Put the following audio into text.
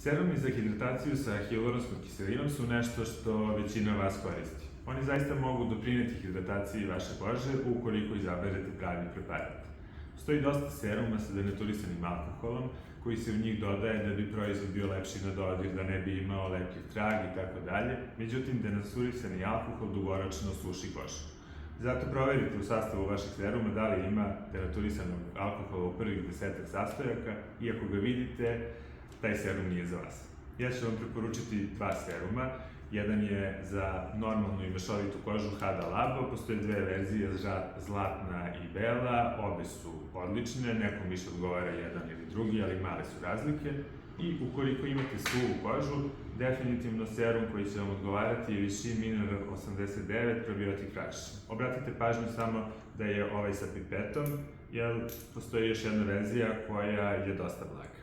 Serumi za hidrataciju sa hialuronskom kiselinom su nešto što većina vas koristi. Oni zaista mogu doprineti hidrataciji vaše kože ukoliko izaberete pravi preparat. Postoji dosta seruma sa denaturisanim alkoholom koji se u njih dodaje da bi proizvod bio lepši na dodir, da ne bi imao lepljiv trag i tako dalje. Međutim, denaturisani alkohol dugoročno suši kožu. Zato proverite u sastavu vašeg seruma da li ima denaturisanog alkohola u prvih 10 sastojaka i ako ga vidite, taj serum nije za vas. Ja ću vam preporučiti dva seruma. Jedan je za normalnu i mešovitu kožu Hada Labo, postoje dve verzije, zlatna i bela, obe su odlične, nekom više odgovara jedan ili drugi, ali male su razlike. I ukoliko imate suvu kožu, definitivno serum koji će vam odgovarati je Vichy Mineral 89 Probiotic Fraction. Obratite pažnju samo da je ovaj sa pipetom, jer postoji još jedna verzija koja je dosta blaga.